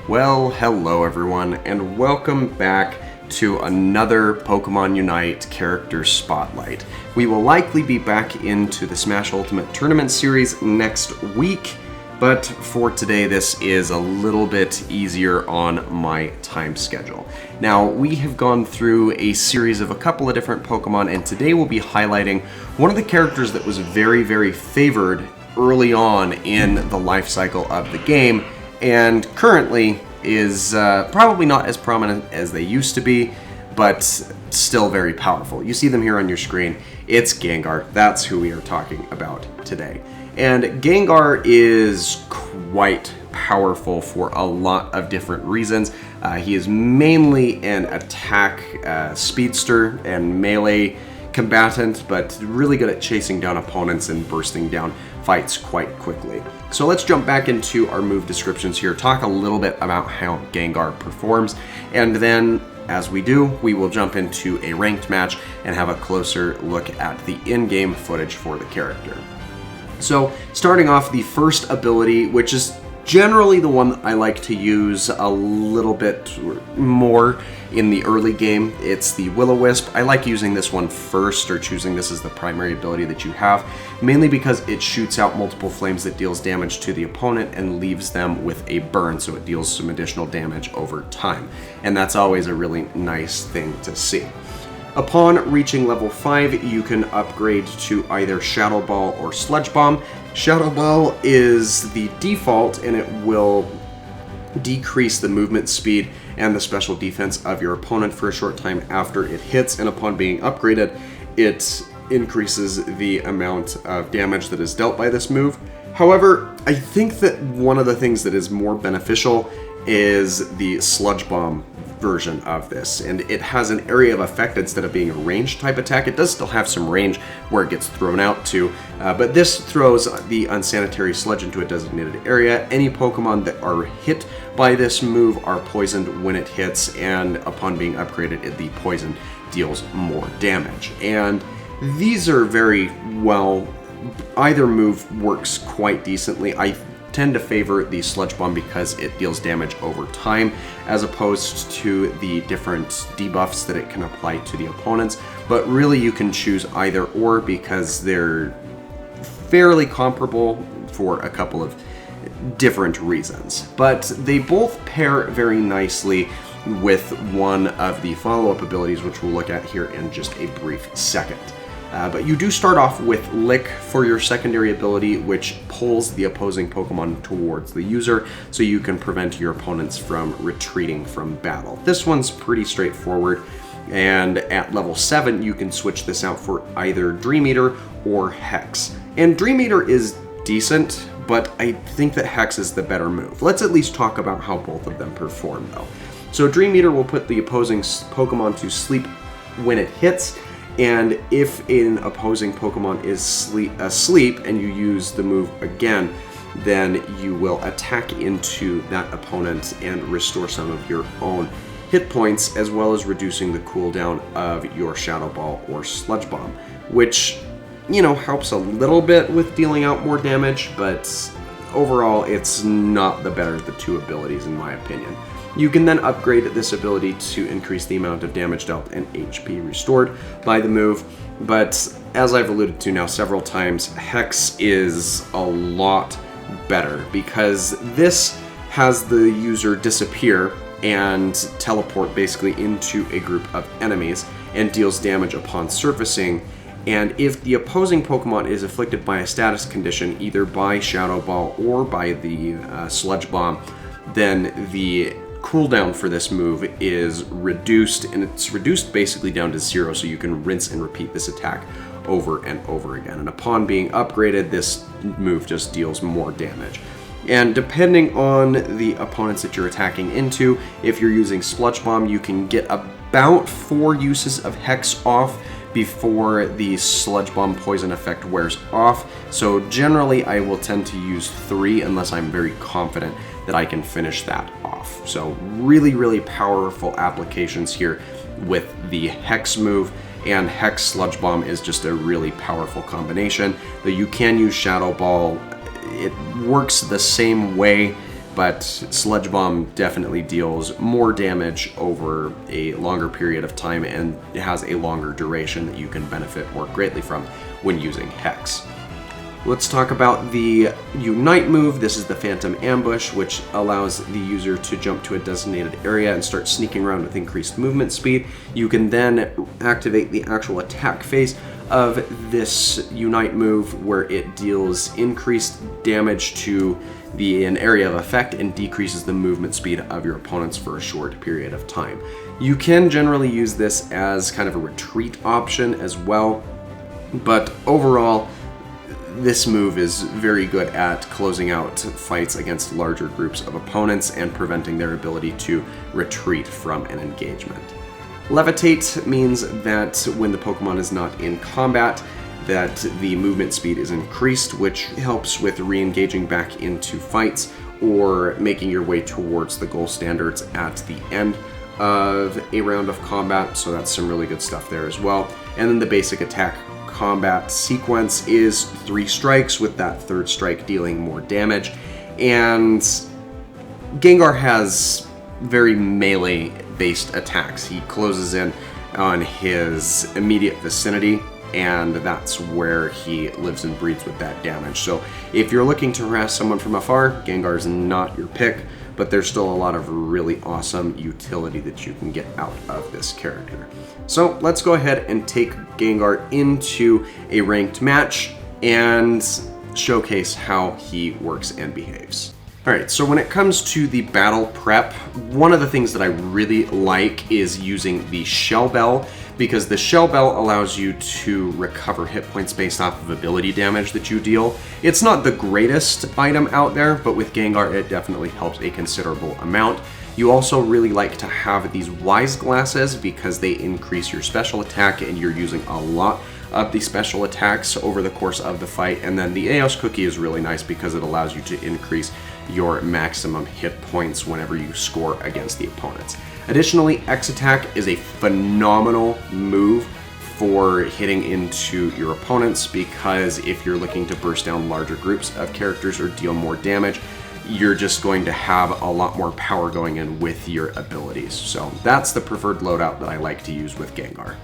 Well, hello everyone, and welcome back to another Pokémon Unite character spotlight. We will likely be back into the Smash Ultimate Tournament series next week, but for today this is a little bit easier on my time schedule. Now, we have gone through a series of a couple of different Pokémon, and today we'll be highlighting one of the characters that was very favored early on in the life cycle of the game, and currently is probably not as prominent as they used to be, but still very powerful. You see them here on your screen. It's Gengar. That's who we are talking about today. And Gengar is quite powerful for a lot of different reasons. He is mainly an attack speedster and melee combatant, but really good at chasing down opponents and bursting down fights quite quickly. So let's jump back into our move descriptions here, talk a little bit about how Gengar performs, and then as we do, we will jump into a ranked match and have a closer look at the in-game footage for the character. So starting off, the first ability, which is generally the one that I like to use a little bit more in the early game, it's the Will-O-Wisp. I like using this one first, or choosing this as the primary ability that you have, mainly because it shoots out multiple flames that deals damage to the opponent and leaves them with a burn, so it deals some additional damage over time. And that's always a really nice thing to see. Upon reaching level 5, you can upgrade to either Shadow Ball or Sludge Bomb. Shadow Ball is the default, and it will decrease the movement speed and the special defense of your opponent for a short time after it hits, and upon being upgraded, it increases the amount of damage that is dealt by this move. However, I think that one of the things that is more beneficial is the Sludge Bomb version of this, and it has an area of effect instead of being a range type attack. It does still have some range where it gets thrown out to, but this throws the unsanitary sludge into a designated area. Any Pokemon that are hit by this move are poisoned when it hits, and upon being upgraded, the poison deals more damage. And these are very well, either move works quite decently. I tend to favor the Sludge Bomb because it deals damage over time, as opposed to the different debuffs that it can apply to the opponents. But really you can choose either or because they're fairly comparable for a couple of different reasons. But they both pair very nicely with one of the follow-up abilities, which we'll look at here in just a brief second. But you do start off with Lick for your secondary ability, which pulls the opposing Pokemon towards the user, so you can prevent your opponents from retreating from battle. This one's pretty straightforward, and at level 7 you can switch this out for either Dream Eater or Hex. And Dream Eater is decent, but I think that Hex is the better move. Let's at least talk about how both of them perform though. So Dream Eater will put the opposing Pokemon to sleep when it hits, and if an opposing Pokemon is asleep and you use the move again, then you will attack into that opponent and restore some of your own hit points, as well as reducing the cooldown of your Shadow Ball or Sludge Bomb, which, you know, helps a little bit with dealing out more damage, but overall it's not the better of the two abilities in my opinion. You can then upgrade this ability to increase the amount of damage dealt and HP restored by the move, but as I've alluded to now several times, Hex is a lot better because this has the user disappear and teleport basically into a group of enemies and deals damage upon surfacing. And if the opposing Pokemon is afflicted by a status condition, either by Shadow Ball or by the Sludge Bomb, then the cooldown for this move is reduced, and it's reduced basically down to 0, so you can rinse and repeat this attack over and over again. And upon being upgraded, this move just deals more damage. And depending on the opponents that you're attacking into, if you're using Sludge Bomb, you can get about 4 uses of Hex off before the Sludge Bomb poison effect wears off. So generally I will tend to use 3 unless I'm very confident that I can finish that off. So really powerful applications here with the Hex move, and Hex Sludge Bomb is just a really powerful combination. Though you can use Shadow Ball, it works the same way but Sludge Bomb definitely deals more damage over a longer period of time and it has a longer duration that you can benefit more greatly from when using Hex. Let's talk about the Unite move. This is the Phantom Ambush, which allows the user to jump to a designated area and start sneaking around with increased movement speed. You can then activate the actual attack phase of this Unite move, where it deals increased damage to an area of effect and decreases the movement speed of your opponents for a short period of time. You can generally use this as kind of a retreat option as well, but overall, this move is very good at closing out fights against larger groups of opponents and preventing their ability to retreat from an engagement. Levitate means that when the Pokemon is not in combat, that the movement speed is increased, which helps with re-engaging back into fights or making your way towards the goal standards at the end of a round of combat, so that's some really good stuff there as well. And then the basic attack combat sequence is 3 strikes, with that 3rd strike dealing more damage. And Gengar has very melee-based attacks. He closes in on his immediate vicinity, and that's where he lives and breathes with that damage. So if you're looking to harass someone from afar, Gengar's not your pick, but there's still a lot of really awesome utility that you can get out of this character. So let's go ahead and take Gengar into a ranked match and showcase how he works and behaves. Alright, so when it comes to the battle prep, one of the things that I really like is using the Shell Bell, because the Shell Bell allows you to recover hit points based off of ability damage that you deal. It's not the greatest item out there, but with Gengar it definitely helps a considerable amount. You also really like to have these Wise Glasses because they increase your special attack and you're using a lot of the special attacks over the course of the fight. And then the Eos Cookie is really nice because it allows you to increase your maximum hit points whenever you score against the opponents. Additionally, X Attack is a phenomenal move for hitting into your opponents, because if you're looking to burst down larger groups of characters or deal more damage, you're just going to have a lot more power going in with your abilities. So that's the preferred loadout that I like to use with Gengar.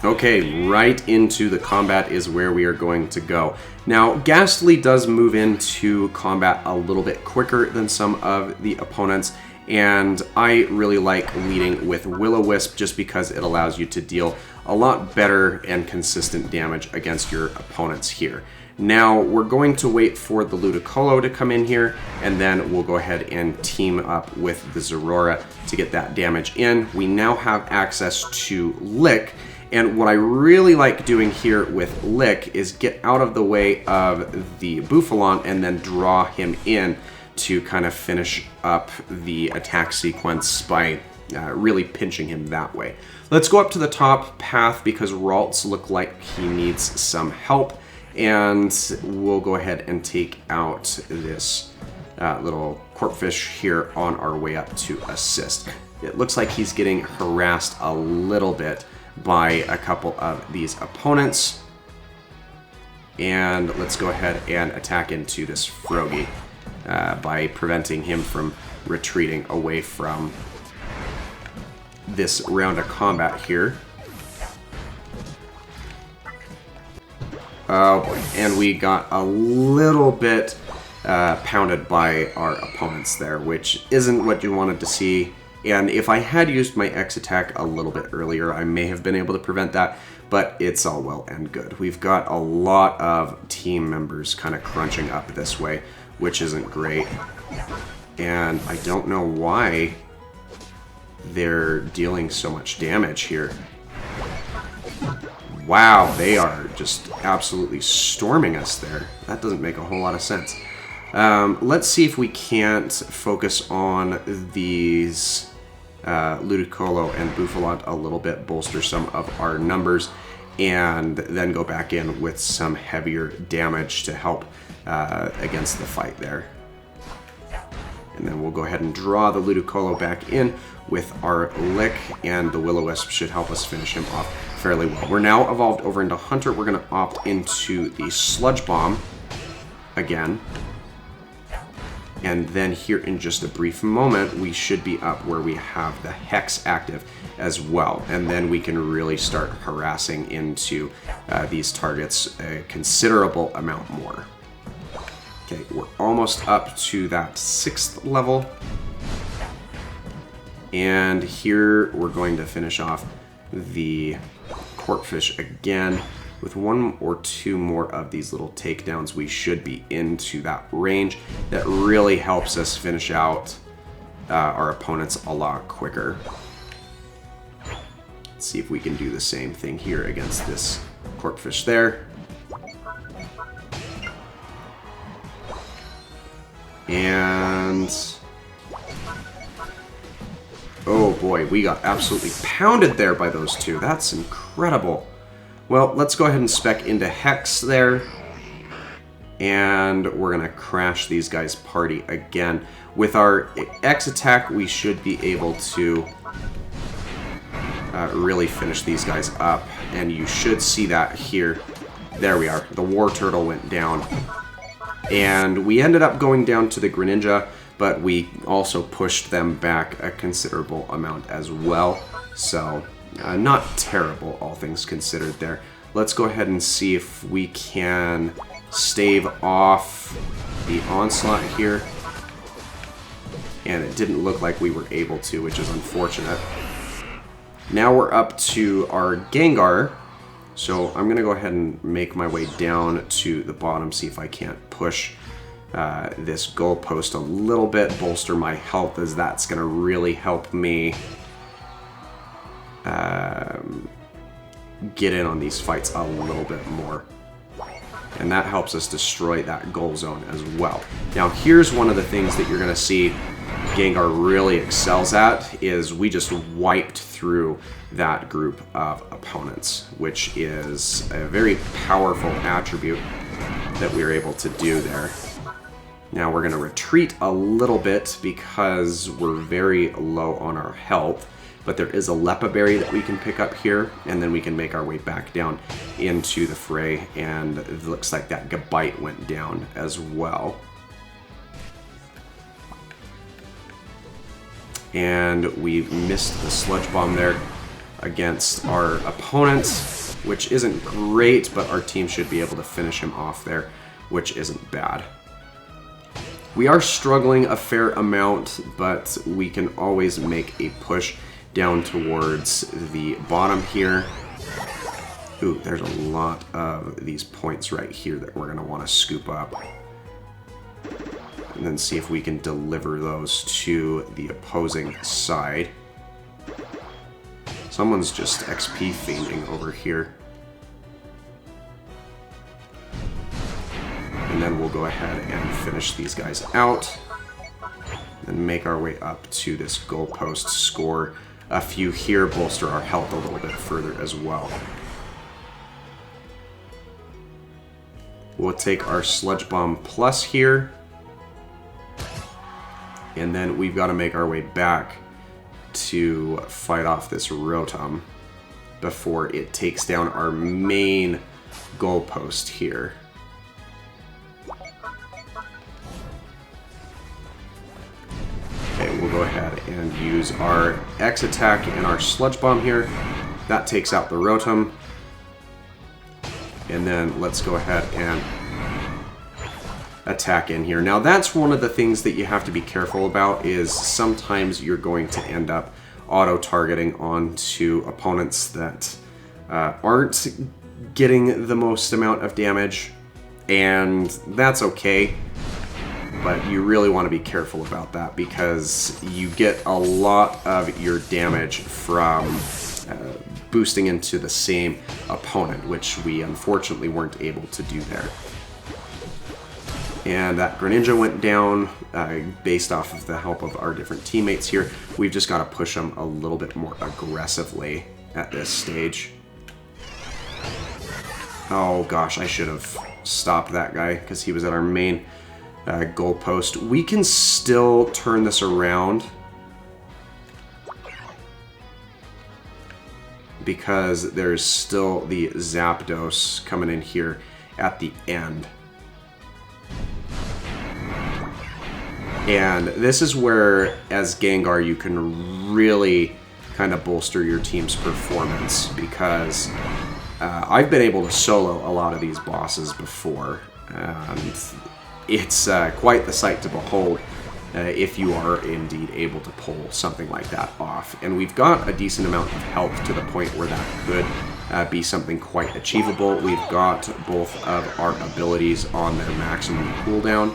Okay, right into the combat is where we are going to go. Now, Ghastly does move into combat a little bit quicker than some of the opponents, and I really like leading with Will-O-Wisp just because it allows you to deal a lot better and consistent damage against your opponents here. Now, we're going to wait for the Ludicolo to come in here, and then we'll go ahead and team up with the Zorora to get that damage in. We now have access to Lick, and what I really like doing here with Lick is get out of the way of the Bouffalon and then draw him in to kind of finish up the attack sequence by really pinching him that way. Let's go up to the top path because Ralts look like he needs some help, and we'll go ahead and take out this little Corphish here on our way up to assist. It looks like he's getting harassed a little bit by a couple of these opponents, and let's go ahead and attack into this Froakie by preventing him from retreating away from this round of combat here. Oh boy, and we got a little bit pounded by our opponents there, which isn't what you wanted to see. And if I had used my X attack a little bit earlier, I may have been able to prevent that, but it's all well and good. We've got a lot of team members kind of crunching up this way, which isn't great. And I don't know why they're dealing so much damage here. Wow, they are just absolutely storming us there. That doesn't make a whole lot of sense. Let's see if we can't focus on these Ludicolo and Bouffalon a little bit, bolster some of our numbers, and then go back in with some heavier damage to help against the fight there. And then we'll go ahead and draw the Ludicolo back in with our Lick, and the Will-O-Wisp should help us finish him off fairly well. We're now evolved over into Hunter. We're going to opt into the Sludge Bomb again. And then here in just a brief moment, we should be up where we have the Hex active as well. And then we can really start harassing into these targets a considerable amount more. Okay, we're almost up to that 6th level. And here we're going to finish off the Corphish again. With 1 or 2 more of these little takedowns, we should be into that range that really helps us finish out our opponents a lot quicker. Let's see if we can do the same thing here against this Corphish there. And oh boy, we got absolutely pounded there by those 2. That's incredible. Well, let's go ahead and spec into Hex there. And we're going to crash these guys' party again. With our X attack, we should be able to really finish these guys up. And you should see that here. There we are. The War Turtle went down. And we ended up going down to the Greninja, but we also pushed them back a considerable amount as well. So not terrible, all things considered there. Let's go ahead and see if we can stave off the onslaught here. And it didn't look like we were able to, which is unfortunate. Now we're up to our Gengar. So I'm going to go ahead and make my way down to the bottom, see if I can't push this goalpost a little bit, bolster my health, as that's going to really help me get in on these fights a little bit more. And that helps us destroy that goal zone as well. Now here's one of the things that you're going to see Gengar really excels at, is we just wiped through that group of opponents, which is a very powerful attribute that we were able to do there. Now we're going to retreat a little bit because we're very low on our health. But there is a Lepa Berry that we can pick up here, and then we can make our way back down into the fray, and it looks like that Gabite went down as well. And we missed the Sludge Bomb there against our opponent, which isn't great, but our team should be able to finish him off there, which isn't bad. We are struggling a fair amount, but we can always make a push down towards the bottom here. Ooh, there's a lot of these points right here that we're going to want to scoop up. And then see if we can deliver those to the opposing side. Someone's just XP fiending over here. And then we'll go ahead and finish these guys out. And make our way up to this goalpost, score a few here, bolster our health a little bit further as well. We'll take our Sludge Bomb Plus here. And then we've got to make our way back to fight off this Rotom before it takes down our main goalpost here. Okay, we'll go ahead and use our X attack and our Sludge Bomb here. That takes out the Rotom. And then let's go ahead and attack in here. Now that's one of the things that you have to be careful about, is sometimes you're going to end up auto-targeting onto opponents that aren't getting the most amount of damage, and that's okay. But you really want to be careful about that, because you get a lot of your damage from boosting into the same opponent, which we unfortunately weren't able to do there. And that Greninja went down based off of the help of our different teammates here. We've just got to push them a little bit more aggressively at this stage. Oh gosh, I should have stopped that guy because he was at our main goalpost. We can still turn this around because there's still the Zapdos coming in here at the end. And this is where, as Gengar, you can really kind of bolster your team's performance, because I've been able to solo a lot of these bosses before, and it's quite the sight to behold if you are indeed able to pull something like that off. And we've got a decent amount of health to the point where that could be something quite achievable. We've got both of our abilities on their maximum cooldown,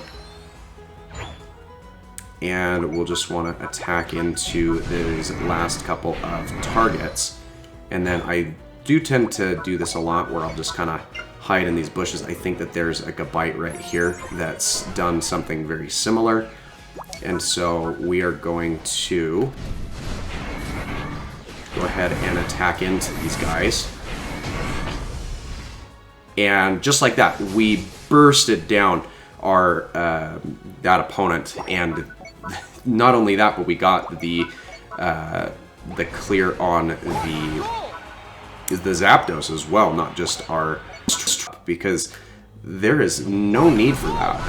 and we'll just want to attack into these last couple of targets. And then I do tend to do this a lot where I'll just kind of hide in these bushes. I think that there's a Gabite right here that's done something very similar. And so we are going to go ahead and attack into these guys. And just like that, we bursted down our that opponent, and not only that, but we got the clear on the Zapdos as well, not just our, because there is no need for that.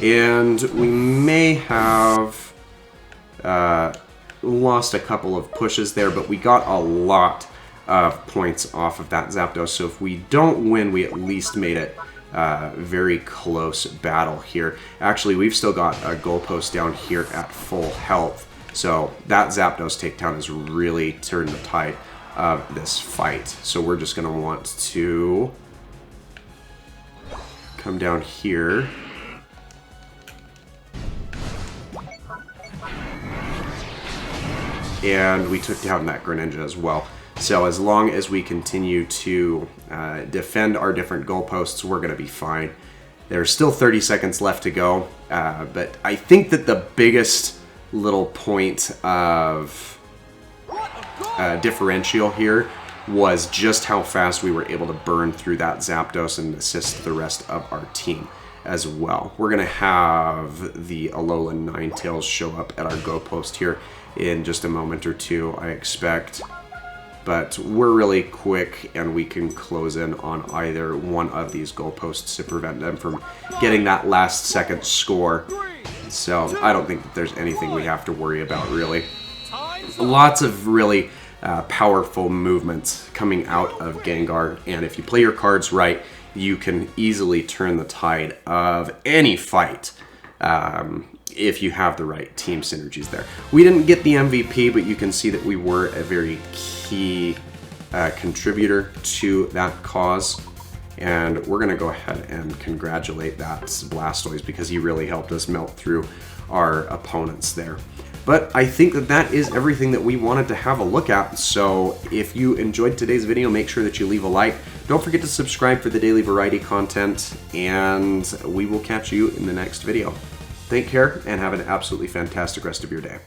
And we may have lost a couple of pushes there, but we got a lot of points off of that Zapdos. So if we don't win, we at least made it very close battle here. Actually, we've still got a goalpost down here at full health. So that Zapdos takedown has really turned the tide of this fight. So we're just going to want to come down here. And we took down that Greninja as well. So as long as we continue to defend our different goalposts, we're going to be fine. There's still 30 seconds left to go, but I think that the biggest little point of differential here was just how fast we were able to burn through that Zapdos and assist the rest of our team as well. We're going to have the Alolan Ninetales show up at our goalpost here in just a moment or two, I expect. But we're really quick, and we can close in on either one of these goalposts to prevent them from getting that last second score. So I don't think that there's anything we have to worry about, really. Lots of really powerful movements coming out of Gengar, and if you play your cards right, you can easily turn the tide of any fight. If you have the right team synergies there. We didn't get the MVP, but you can see that we were a very key contributor to that cause. And we're going to go ahead and congratulate that Blastoise, because he really helped us melt through our opponents there. But I think that that is everything that we wanted to have a look at. So if you enjoyed today's video, make sure that you leave a like. Don't forget to subscribe for the daily variety content, and we will catch you in the next video. Take care and have an absolutely fantastic rest of your day.